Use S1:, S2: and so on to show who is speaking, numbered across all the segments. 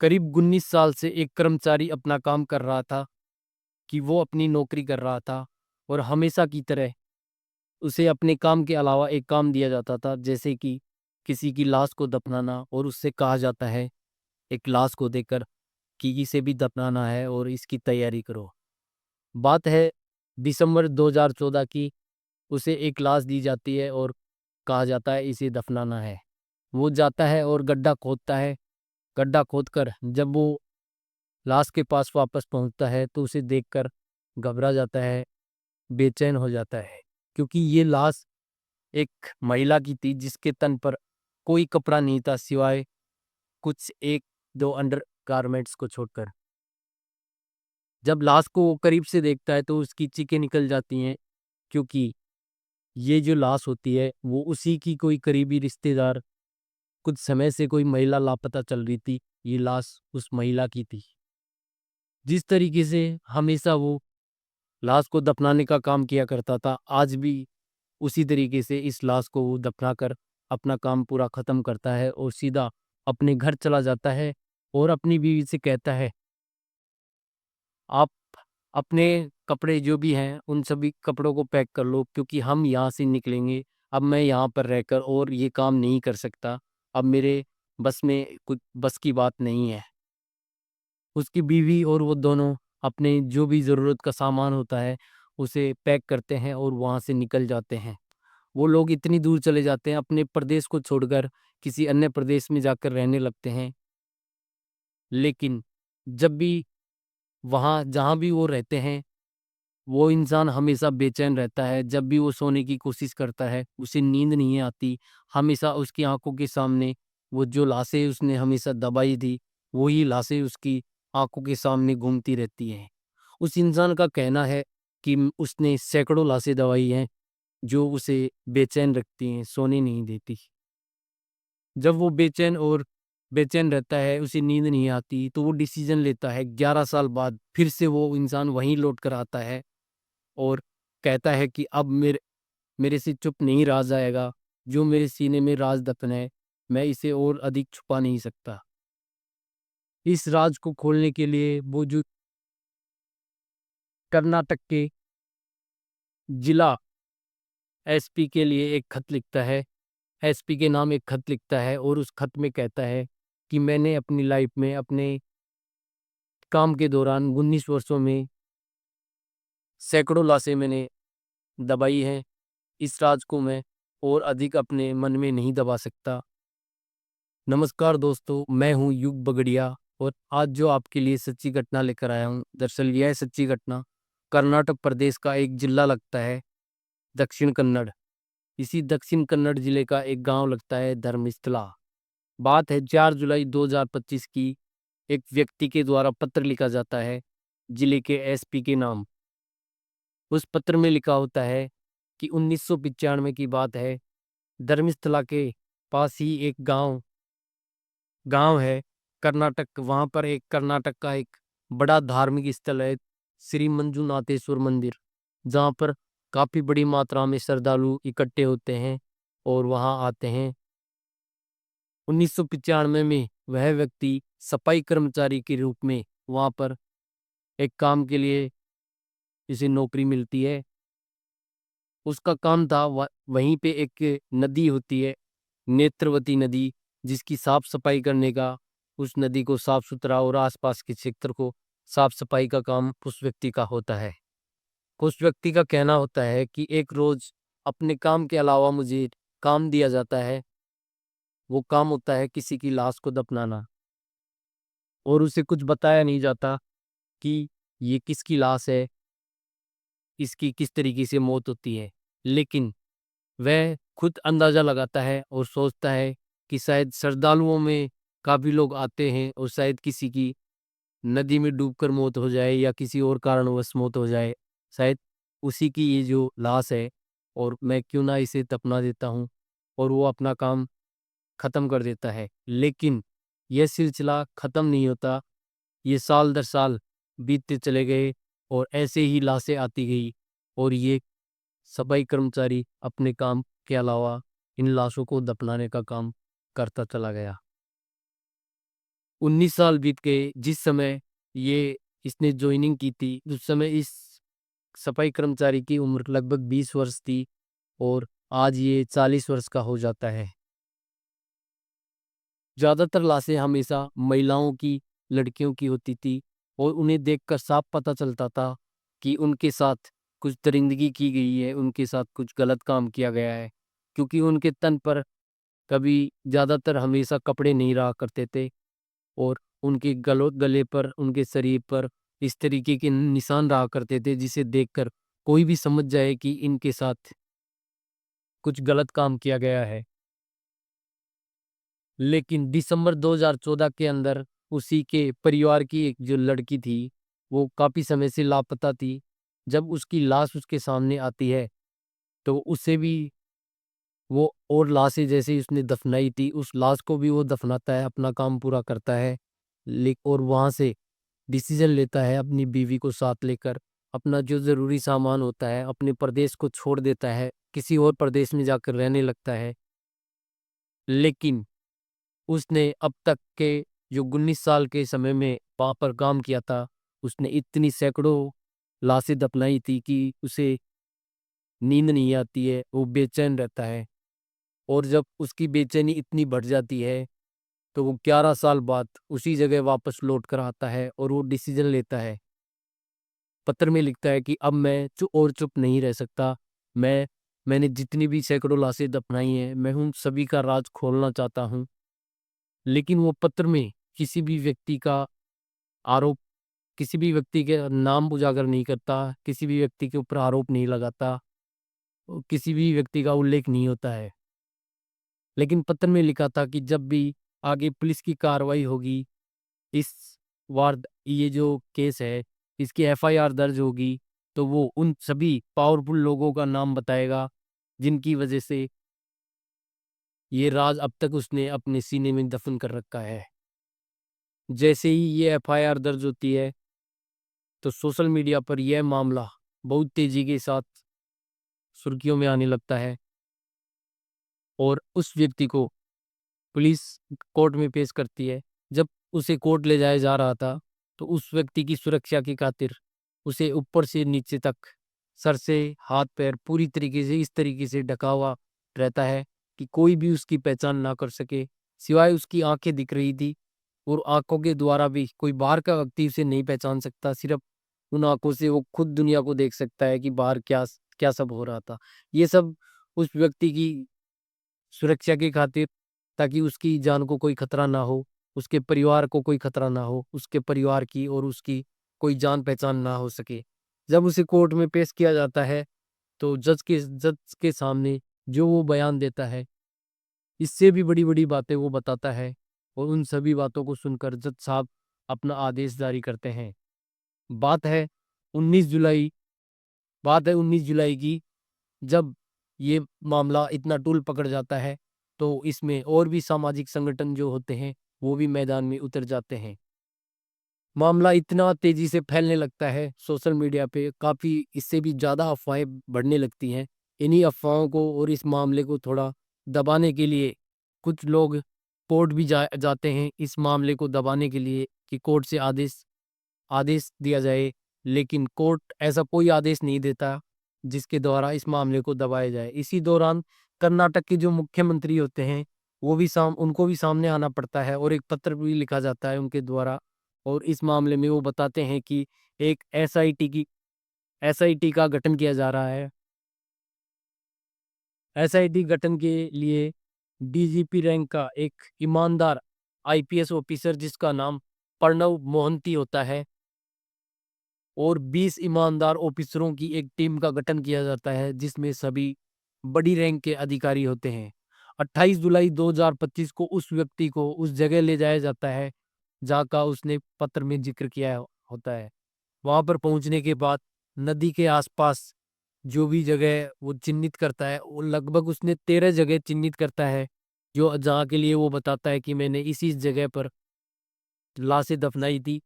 S1: करीब 19 साल से एक कर्मचारी अपना काम कर रहा था कि वो अपनी नौकरी कर रहा था और हमेशा की तरह उसे अपने काम के अलावा एक काम दिया जाता था, जैसे कि किसी की लाश को दफनाना। और उससे कहा जाता है एक लाश को देकर कि इसे भी दफनाना है और इसकी तैयारी करो। बात है दिसंबर 2014 की। उसे एक लाश दी जाती है और कहा जाता है इसे दफनाना है। वो जाता है और गड्ढा खोदता है। गड्ढा खोदकर जब वो लाश के पास वापस पहुंचता है तो उसे देखकर घबरा जाता है, बेचैन हो जाता है, क्योंकि ये लाश एक महिला की थी जिसके तन पर कोई कपड़ा नहीं था सिवाय कुछ एक दो अंडर गारमेंट्स को छोड़कर। जब लाश को वो करीब से देखता है तो उसकी चीखें निकल जाती हैं, क्योंकि ये जो लाश होती है वो उसी की कोई करीबी रिश्तेदार, कुछ समय से कोई महिला लापता चल रही थी, ये लाश उस महिला की थी। जिस तरीके से हमेशा वो लाश को दफनाने का काम किया करता था, आज भी उसी तरीके से इस लाश को वो दफनाकर अपना काम पूरा खत्म करता है और सीधा अपने घर चला जाता है और अपनी बीवी से कहता है, आप अपने कपड़े जो भी हैं उन सभी कपड़ों को पैक कर लो, क्योंकि हम यहाँ से निकलेंगे। अब मैं यहाँ पर रहकर और ये काम नहीं कर सकता। अब मेरे बस में कुछ बस की बात नहीं है। उसकी बीवी और वो दोनों अपने जो भी ज़रूरत का सामान होता है उसे पैक करते हैं और वहाँ से निकल जाते हैं। वो लोग इतनी दूर चले जाते हैं, अपने प्रदेश को छोड़कर किसी अन्य प्रदेश में जाकर रहने लगते हैं। लेकिन जब भी वहाँ जहाँ भी वो रहते हैं, वो इंसान हमेशा बेचैन रहता है। जब भी वो सोने की कोशिश करता है, उसे नींद नहीं आती। हमेशा उसकी आँखों के सामने वो जो लाशें उसने हमेशा दबाई थी, वही लाशें उसकी आँखों के सामने घूमती रहती हैं। उस इंसान का कहना है कि उसने सैकड़ों लाशें दबाई हैं, जो उसे बेचैन रखती हैं, सोने नहीं देती। जब वो बेचैन रहता है, उसे नींद नहीं आती, तो वो डिसीजन लेता है। 11 साल बाद फिर से वो इंसान वहीं लौट कर आता है और कहता है कि अब मेरे से चुप नहीं रहा जाएगा। जो मेरे सीने में राज दफन है, मैं इसे और अधिक छुपा नहीं सकता। इस राज को खोलने के लिए वो जो कर्नाटक के जिला एसपी के लिए एक खत लिखता है, एसपी के नाम एक खत लिखता है और उस खत में कहता है कि मैंने अपनी लाइफ में अपने काम के दौरान 19 वर्षों में सैकड़ों लाशें मैंने दबाई हैं। इस राज को मैं और अधिक अपने मन में नहीं दबा सकता। नमस्कार दोस्तों, मैं हूँ युग बगड़िया और आज जो आपके लिए सच्ची घटना लेकर आया हूँ, दरअसल यह सच्ची घटना कर्नाटक प्रदेश का एक जिला लगता है, दक्षिण कन्नड़। इसी दक्षिण कन्नड़ जिले का एक गांव लगता है धर्मस्थला। बात है 4 जुलाई 2025 की। एक व्यक्ति के द्वारा पत्र लिखा जाता है जिले के एसपी के नाम। उस पत्र में लिखा होता है कि 1995 की बात है। धर्मस्थला के पास ही एक गांव गांव है कर्नाटक। वहां पर एक कर्नाटक का एक बड़ा धार्मिक स्थल है, श्री मंजुनाथेश्वर मंदिर, जहां पर काफी बड़ी मात्रा में श्रद्धालु इकट्ठे होते हैं और वहां आते हैं। 1995 में वह व्यक्ति सफाई कर्मचारी के रूप में वहां पर एक काम के लिए इसे नौकरी मिलती है। उसका काम था वहीं पे एक नदी होती है, नेत्रवती नदी, जिसकी साफ सफाई करने का, उस नदी को साफ सुथरा और आसपास के क्षेत्र को साफ सफाई का काम उस व्यक्ति का होता है। उस व्यक्ति का कहना होता है कि एक रोज अपने काम के अलावा मुझे काम दिया जाता है। वो काम होता है किसी की लाश को दफनाना, और उसे कुछ बताया नहीं जाता कि ये किसकी लाश है, इसकी किस तरीके से मौत होती है। लेकिन वह खुद अंदाजा लगाता है और सोचता है कि शायद श्रद्धालुओं में काफ़ी लोग आते हैं और शायद किसी की नदी में डूबकर मौत हो जाए या किसी और कारणवश मौत हो जाए, शायद उसी की ये जो लाश है, और मैं क्यों ना इसे दफना देता हूँ। और वो अपना काम ख़त्म कर देता है। लेकिन यह सिलसिला ख़त्म नहीं होता। ये साल दर साल बीतते चले गए और ऐसे ही लाशें आती गई, और ये सफाई कर्मचारी अपने काम के अलावा इन लाशों को दफनाने का काम करता चला गया। 19 साल बीत गए जिस समय ये इसने ज्वाइनिंग की थी। उस समय इस सफाई कर्मचारी की उम्र लगभग 20 वर्ष थी और आज ये 40 वर्ष का हो जाता है। ज़्यादातर लाशें हमेशा महिलाओं की, लड़कियों की होती थी और उन्हें देखकर साफ पता चलता था कि उनके साथ कुछ दरिंदगी की गई है, उनके साथ कुछ गलत काम किया गया है। क्योंकि उनके तन पर कभी ज़्यादातर हमेशा कपड़े नहीं रहा करते थे और उनके गले पर, उनके शरीर पर इस तरीके के निशान रहा करते थे जिसे देखकर कोई भी समझ जाए कि इनके साथ कुछ गलत काम किया गया है। लेकिन दिसंबर 2014 के अंदर उसी के परिवार की एक जो लड़की थी, वो काफ़ी समय से लापता थी। जब उसकी लाश उसके सामने आती है, तो उसे भी वो और लाशें जैसे ही उसने दफनाई थी, उस लाश को भी वो दफनाता है, अपना काम पूरा करता है। और वहाँ से डिसीजन लेता है अपनी बीवी को साथ लेकर, अपना जो ज़रूरी सामान होता है, अपने प्रदेश को छोड़ देता है, किसी और प्रदेश में जाकर रहने लगता है। लेकिन उसने अब तक के जो 19 साल के समय में वहाँ पर काम किया था, उसने इतनी सैकड़ों लाशें दफनाई थी कि उसे नींद नहीं आती है, वो बेचैन रहता है। और जब उसकी बेचैनी इतनी बढ़ जाती है, तो वो 11 साल बाद उसी जगह वापस लौट कर आता है और वो डिसीजन लेता है। पत्र में लिखता है कि अब मैं चुप नहीं रह सकता। मैंने जितनी भी सैकड़ों लाशें दफनाई हैं, मैं उन सभी का राज खोलना चाहता हूँ। लेकिन वो पत्र में किसी भी व्यक्ति का आरोप, किसी भी व्यक्ति के नाम उजागर नहीं करता, किसी भी व्यक्ति के ऊपर आरोप नहीं लगाता, और किसी भी व्यक्ति का उल्लेख नहीं होता है। लेकिन पत्र में लिखा था कि जब भी आगे पुलिस की कार्रवाई होगी, इस ये जो केस है, इसकी एफआईआर दर्ज होगी, तो वो उन सभी पावरफुल लोगों का नाम बताएगा, जिनकी वजह से ये राज अब तक उसने अपने सीने में दफन कर रखा है। जैसे ही ये एफआईआर दर्ज होती है, तो सोशल मीडिया पर यह मामला बहुत तेजी के साथ सुर्खियों में आने लगता है और उस व्यक्ति को पुलिस कोर्ट में पेश करती है। जब उसे कोर्ट ले जाया जा रहा था, तो उस व्यक्ति की सुरक्षा की खातिर उसे ऊपर से नीचे तक, सर से हाथ पैर पूरी तरीके से इस तरीके से ढका हुआ रहता है कि कोई भी उसकी पहचान ना कर सके। सिवाय उसकी आंखें दिख रही थी और आंखों के द्वारा भी कोई बाहर का व्यक्ति उसे नहीं पहचान सकता। सिर्फ उन आंखों से वो खुद दुनिया को देख सकता है कि बाहर क्या क्या सब हो रहा था। ये सब उस व्यक्ति की सुरक्षा की खातिर, ताकि उसकी जान को कोई खतरा ना हो, उसके परिवार को कोई खतरा ना हो, उसके परिवार की और उसकी कोई जान पहचान ना हो सके। जब उसे कोर्ट में पेश किया जाता है, तो जज के सामने जो वो बयान देता है, इससे भी बड़ी-बड़ी बातें वो बताता है और उन सभी बातों को सुनकर जज साहब अपना आदेश जारी करते हैं। बात है 19 जुलाई बात है 19 जुलाई की, जब ये मामला इतना तूल पकड़ जाता है, तो इसमें और भी सामाजिक संगठन जो होते हैं, वो भी मैदान में उतर जाते हैं। मामला इतना तेजी से फैलने लगता है सोशल मीडिया पे, काफ़ी इससे भी ज़्यादा अफ़वाहें बढ़ने लगती हैं। इन्हीं अफ़वाहों को और इस मामले को थोड़ा दबाने के लिए कुछ लोग कोर्ट भी जाते हैं इस मामले को दबाने के लिए कि कोर्ट से आदेश आदेश दिया जाए। लेकिन कोर्ट ऐसा कोई आदेश नहीं देता जिसके द्वारा इस मामले को दबाया जाए। इसी दौरान कर्नाटक के जो मुख्यमंत्री होते हैं, वो भी उनको भी सामने आना पड़ता है और एक पत्र भी लिखा जाता है उनके द्वारा और इस मामले में वो बताते हैं कि एक एसआईटी का गठन किया जा रहा है। एसआईटी गठन के लिए डीजीपी रैंक का एक ईमानदार आईपीएस ऑफिसर जिसका नाम प्रणव मोहंती होता है और 20 ईमानदार ऑफिसरों की एक टीम का गठन किया जाता है जिसमें सभी बड़ी रैंक के अधिकारी होते हैं। 28 जुलाई 2025 को उस व्यक्ति को उस जगह ले जाया जाता है जहाँ का उसने पत्र में जिक्र किया होता है। वहां पर पहुंचने के बाद नदी के आसपास जो भी जगह वो चिन्हित करता है, वो लगभग उसने 13 जगह चिन्हित करता है, जो जहाँ के लिए वो बताता है कि मैंने इसी जगह पर लाशें दफनाई थी।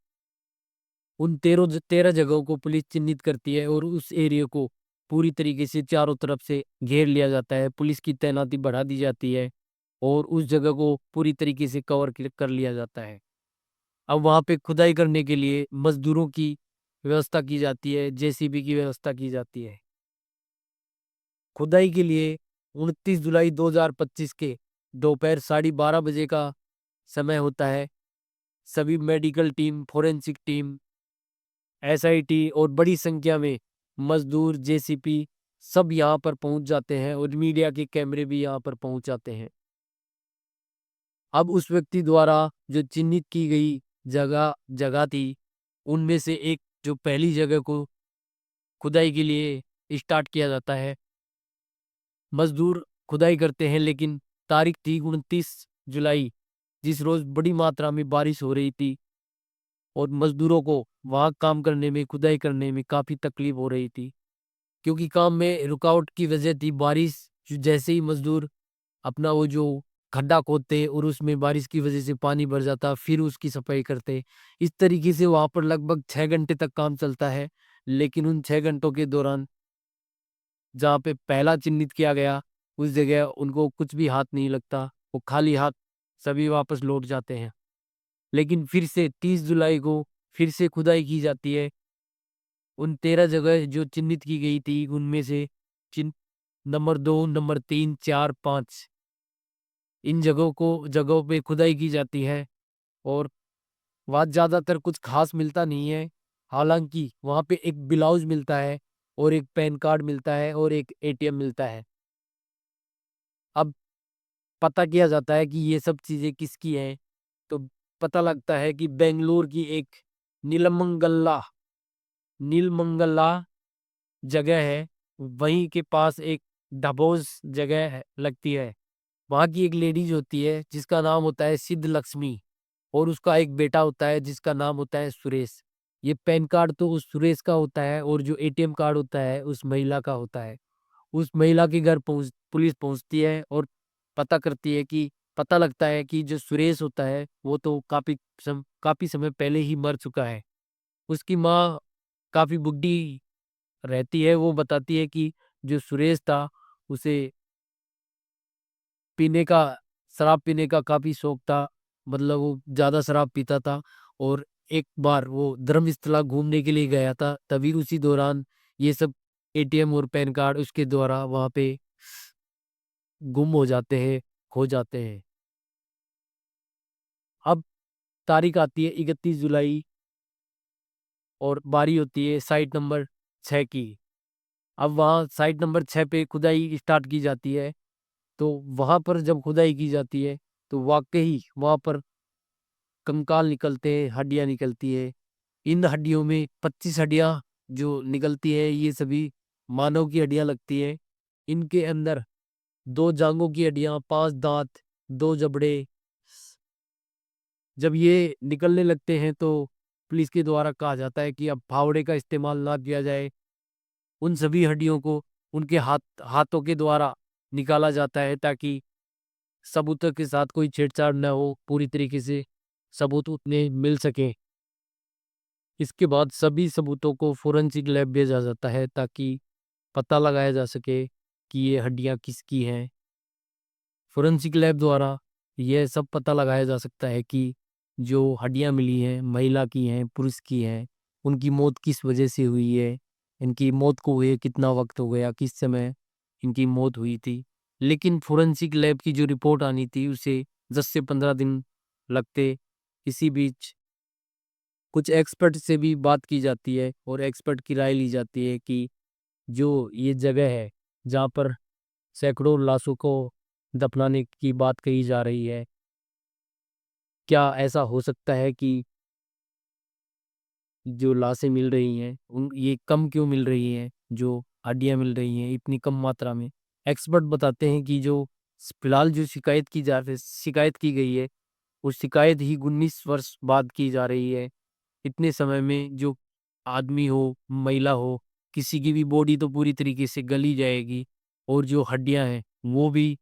S1: उन 13 जगहों को पुलिस चिन्हित करती है और उस एरिया को पूरी तरीके से चारों तरफ से घेर लिया जाता है। पुलिस की तैनाती बढ़ा दी जाती है और उस जगह को पूरी तरीके से कवर कर लिया जाता है। अब वहाँ पे खुदाई करने के लिए मजदूरों की व्यवस्था की जाती है, जेसीबी की व्यवस्था की जाती है। खुदाई के लिए 29 जुलाई 2025 के दोपहर 12:30 बजे का समय होता है। सभी medical team, forensic team, SIT और बड़ी संख्या में मजदूर, जेसीपी सब यहाँ पर पहुंच जाते हैं और मीडिया के कैमरे भी यहाँ पर पहुंच जाते हैं। अब उस व्यक्ति द्वारा जो चिन्हित की गई जगह जगह थी, उनमें से एक जो पहली जगह को खुदाई के लिए स्टार्ट किया जाता है। मजदूर खुदाई करते हैं, लेकिन तारीख थी 29 जुलाई, जिस रोज बड़ी मात्रा में बारिश हो रही थी और मजदूरों को वहां काम करने में, खुदाई करने में काफी तकलीफ हो रही थी, क्योंकि काम में रुकावट की वजह थी बारिश। जैसे ही मजदूर अपना वो जो खड्डा खोदते और उसमें बारिश की वजह से पानी भर जाता, फिर उसकी सफाई करते, इस तरीके से वहां पर लगभग 6 घंटे तक काम चलता है। लेकिन उन 6 घंटों के दौरान जहाँ पे पहला चिन्हित किया गया, उस जगह उनको कुछ भी हाथ नहीं लगता, वो खाली हाथ सभी वापस लौट जाते हैं। लेकिन फिर से 30 जुलाई को फिर से खुदाई की जाती है। उन 13 जगह जो चिन्हित की गई थी, उनमें से चिन्ह नंबर 2, नंबर 3, 4, 5, इन जगहों पे खुदाई की जाती है। और वहाँ ज़्यादातर कुछ खास मिलता नहीं है। हालांकि वहाँ पे एक ब्लाउज मिलता है और एक पैन कार्ड मिलता है और एक एटीएम मिलता है। अब पता किया जाता है कि ये सब चीज़ें किसकी हैं, तो पता लगता है कि बेंगलुरु की एक नीलमंगला नीलमंगला जगह है, वहीं के पास एक डबोज जगह लगती है। वहाँ की एक लेडीज होती है जिसका नाम होता है सिद्ध लक्ष्मी, और उसका एक बेटा होता है जिसका नाम होता है सुरेश। ये पैन कार्ड तो उस सुरेश का होता है और जो एटीएम कार्ड होता है उस महिला का होता है। उस महिला के घर पुलिस पहुंचती है और पता करती है कि पता लगता है कि जो सुरेश होता है वो तो काफी समय पहले ही मर चुका है। उसकी माँ काफी बुढ़ी रहती है। वो बताती है कि जो सुरेश था, उसे पीने का शराब पीने का काफी शौक था, मतलब वो ज्यादा शराब पीता था। और एक बार वो धर्मस्थला घूमने के लिए गया था, तभी उसी दौरान ये सब एटीएम और पैन कार्ड उसके द्वारा वहां पे गुम हो जाते हैं, खो जाते हैं। अब तारीख आती है 31 जुलाई, और बारी होती है साइट नंबर 6 की। अब वहाँ साइट नंबर 6 पे खुदाई स्टार्ट की जाती है। तो वहां पर जब खुदाई की जाती है, तो वाकई वहां पर कंकाल निकलते हैं, हड्डियां निकलती है। इन हड्डियों में 25 हड्डियां जो निकलती है, ये सभी मानव की हड्डियां लगती है। इनके अंदर 2 जांघों की हड्डियां, 5 दांत, 2 जबड़े, जब ये निकलने लगते हैं तो पुलिस के द्वारा कहा जाता है कि अब फावड़े का इस्तेमाल ना किया जाए। उन सभी हड्डियों को उनके हाथों के द्वारा निकाला जाता है, ताकि सबूतों के साथ कोई छेड़छाड़ न हो, पूरी तरीके से सबूत उतने मिल सके। इसके बाद सभी सबूतों को फोरेंसिक लैब भेजा जाता है, ताकि पता लगाया जा सके कि ये हड्डियां किसकी हैं। फोरेंसिक लैब द्वारा यह सब पता लगाया जा सकता है कि जो हड्डियां मिली हैं, महिला की हैं, पुरुष की हैं, उनकी मौत किस वजह से हुई है, इनकी मौत को हुए कितना वक्त हो गया, किस समय इनकी मौत हुई थी। लेकिन फोरेंसिक लैब की जो रिपोर्ट आनी थी, उसे 10 से 15 दिन लगते। इसी बीच कुछ एक्सपर्ट से भी बात की जाती है और एक्सपर्ट की राय ली जाती है कि जो ये जगह है जहाँ पर सैकड़ों लाशों को दफनाने की बात कही जा रही है, क्या ऐसा हो सकता है कि जो लाशें मिल रही हैं उन ये कम क्यों मिल रही हैं, जो हड्डियां मिल रही हैं इतनी कम मात्रा में। एक्सपर्ट बताते हैं कि जो फिलहाल जो शिकायत की गई है, वो शिकायत ही 19 वर्ष बाद की जा रही है। इतने समय में जो आदमी हो, महिला हो, किसी की भी बॉडी तो पूरी तरीके से गली जाएगी, और जो हड्डियां हैं वो भी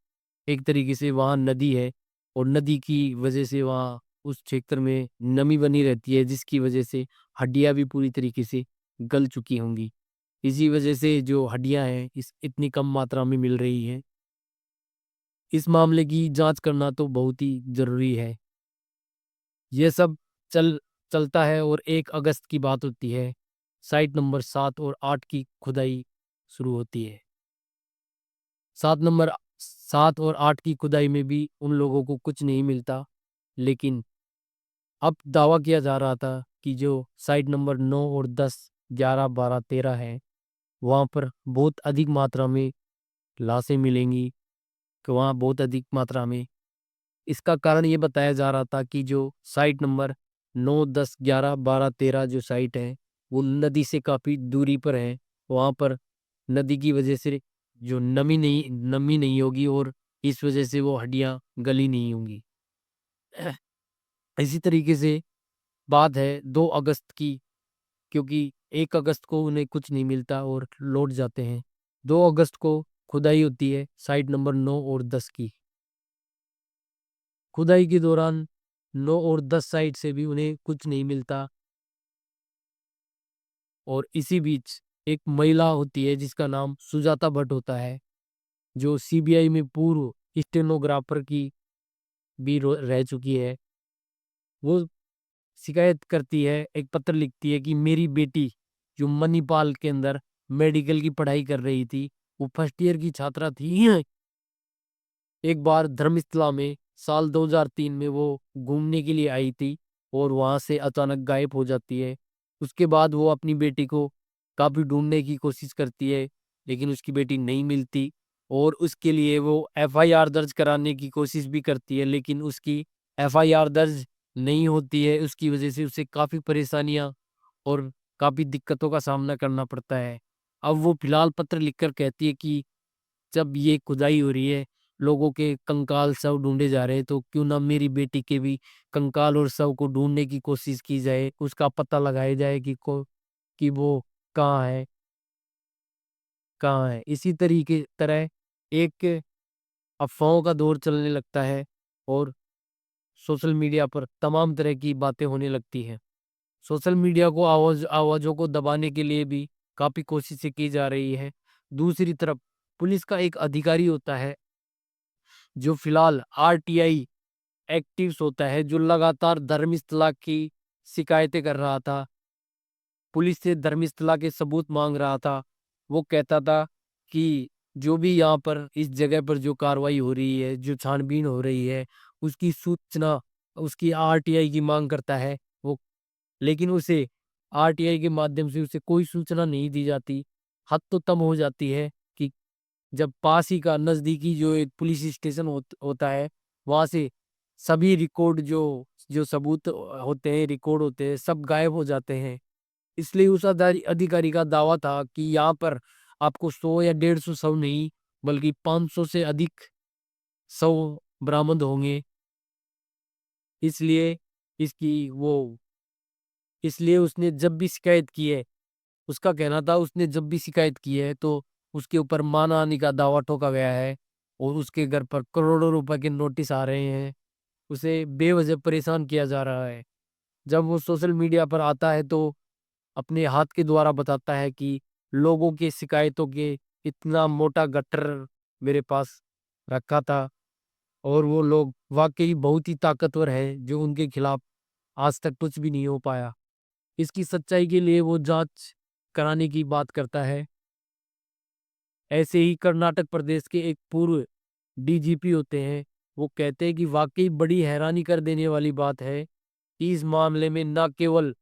S1: एक तरीके से, वहाँ नदी है और नदी की वजह से वहाँ उस क्षेत्र में नमी बनी रहती है, जिसकी वजह से हड्डियां भी पूरी तरीके से गल चुकी होंगी। इसी वजह से जो हड्डियां हैं इस इतनी कम मात्रा में मिल रही हैं। इस मामले की जांच करना तो बहुत ही जरूरी है। यह सब चलता है और 1 अगस्त की बात होती है। साइट नंबर 7 और 8 की खुदाई शुरू होती है। 7 और 8 की खुदाई में भी उन लोगों को कुछ नहीं मिलता, लेकिन अब दावा किया जा रहा था कि जो साइट नंबर 9 और 10, 11, 12, 13 है, वहाँ पर बहुत अधिक मात्रा में लाशें मिलेंगी, कि वहाँ बहुत अधिक मात्रा में। इसका कारण ये बताया जा रहा था कि जो साइट नंबर 9, 10, 11, 12, 13 जो साइट है, वो नदी से काफ़ी दूरी पर है। वहाँ पर नदी की वजह से जो नमी नहीं होगी, और इस वजह से वो हड्डियाँ गली नहीं होंगी। इसी तरीके से बात है 2 अगस्त की, क्योंकि 1 अगस्त को उन्हें कुछ नहीं मिलता और लौट जाते हैं। 2 अगस्त को खुदाई होती है साइट नंबर 9 और 10 की। खुदाई के दौरान 9 और 10 साइट से भी उन्हें कुछ नहीं मिलता, और इसी बीच एक महिला होती है जिसका नाम सुजाता भट्ट होता है, जो सीबीआई में पूर्व स्टेनोग्राफर की भी रह चुकी है। वो शिकायत करती है, एक पत्र लिखती है कि मेरी बेटी जो मणिपाल के अंदर मेडिकल की पढ़ाई कर रही थी, वो फर्स्ट ईयर की छात्रा थी, एक बार धर्मस्थला में साल 2003 में वो घूमने के लिए आई थी, और वहां से अचानक गायब हो जाती है। उसके बाद वो अपनी बेटी को काफी ढूंढने की कोशिश करती है, लेकिन उसकी बेटी नहीं मिलती, और उसके लिए वो एफआईआर दर्ज कराने की कोशिश भी करती है, लेकिन उसकी एफआईआर दर्ज नहीं होती है। उसकी वजह से उसे काफी परेशानियां और काफी दिक्कतों का सामना करना पड़ता है। अब वो फिलहाल पत्र लिखकर कहती है कि जब ये खुदाई हो रही है, लोगों के कंकाल शव ढूंढे जा रहे हैं, तो क्यों ना मेरी बेटी के भी कंकाल और शव को ढूंढने की कोशिश की जाए, उसका पता लगाया जाए कि वो कहाँ है, कहाँ है। इसी तरीके तरह एक अफवाहों का दौर चलने लगता है, और सोशल मीडिया पर तमाम तरह की बातें होने लगती हैं। सोशल मीडिया को आवाज़ों को दबाने के लिए भी काफ़ी कोशिशें की जा रही है। दूसरी तरफ पुलिस का एक अधिकारी होता है, जो फिलहाल आरटीआई एक्टिव्स होता है, जो लगातार धर्मस्थला की शिकायतें कर रहा था, पुलिस से धर्मस्थला के सबूत मांग रहा था। वो कहता था कि जो भी यहाँ पर इस जगह पर जो कार्रवाई हो रही है, जो छानबीन हो रही है, उसकी सूचना उसकी आरटीआई की मांग करता है वो, लेकिन उसे आरटीआई के माध्यम से उसे कोई सूचना नहीं दी जाती। हद तो तब हो जाती है कि जब पास ही का नज़दीकी जो एक पुलिस स्टेशन होता है, वहाँ से सभी रिकॉर्ड जो जो सबूत होते हैं, रिकॉर्ड होते हैं, सब गायब हो जाते हैं। इसलिए उस अधिकारी का दावा था कि यहाँ पर आपको 100 या 150 शव नहीं, बल्कि 500 से अधिक शव बरामद होंगे। इसलिए इसकी वो इसलिए उसने जब भी शिकायत की है, उसका कहना था उसने जब भी शिकायत की है तो उसके ऊपर मानहानि का दावा ठोका गया है, और उसके घर पर करोड़ों रुपए के नोटिस आ रहे हैं। उसे बेवजह परेशान किया जा रहा है। जब वो सोशल मीडिया पर आता है तो अपने हाथ के द्वारा बताता है कि लोगों की शिकायतों के इतना मोटा गट्टर मेरे पास रखा था, और वो लोग वाकई बहुत ही ताकतवर हैं, जो उनके खिलाफ आज तक कुछ भी नहीं हो पाया। इसकी सच्चाई के लिए वो जांच कराने की बात करता है। ऐसे ही कर्नाटक प्रदेश के एक पूर्व डीजीपी होते हैं, वो कहते हैं कि वाकई बड़ी हैरानी कर देने वाली बात है कि इस मामले में न केवल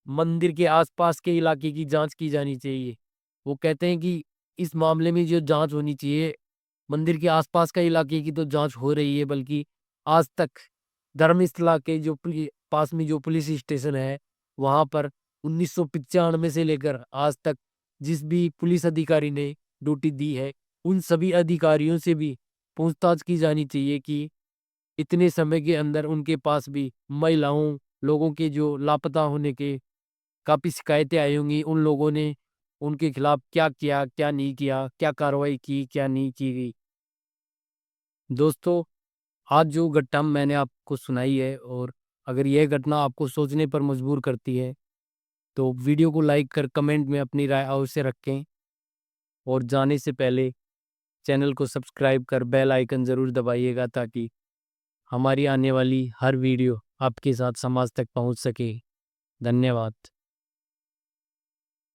S1: मंदिर के आसपास के इलाके की जांच की जानी चाहिए। वो कहते हैं कि इस मामले में जो जांच होनी चाहिए, मंदिर के आसपास का इलाके की तो जांच हो रही है, बल्कि आज तक धर्मस्थला के जो पास में जो पुलिस स्टेशन है, वहां पर 1995 से लेकर आज तक जिस भी पुलिस अधिकारी ने ड्यूटी दी है, उन सभी अधिकारियों से भी पूछताछ की जानी चाहिए कि इतने समय के अंदर उनके पास भी महिलाओं, लोगों के जो लापता होने के काफ़ी शिकायतें आई होंगी, उन लोगों ने उनके खिलाफ क्या किया, क्या नहीं किया, क्या कार्रवाई की, क्या नहीं की गई। दोस्तों, आज जो घटना मैंने आपको सुनाई है, और अगर यह घटना आपको सोचने पर मजबूर करती है, तो वीडियो को लाइक कर कमेंट में अपनी राय अवश्य रखें, और जाने से पहले चैनल को सब्सक्राइब कर बेल आइकन ज़रूर दबाइएगा, ताकि हमारी आने वाली हर वीडियो आपके साथ समाज तक पहुंच सके। धन्यवाद।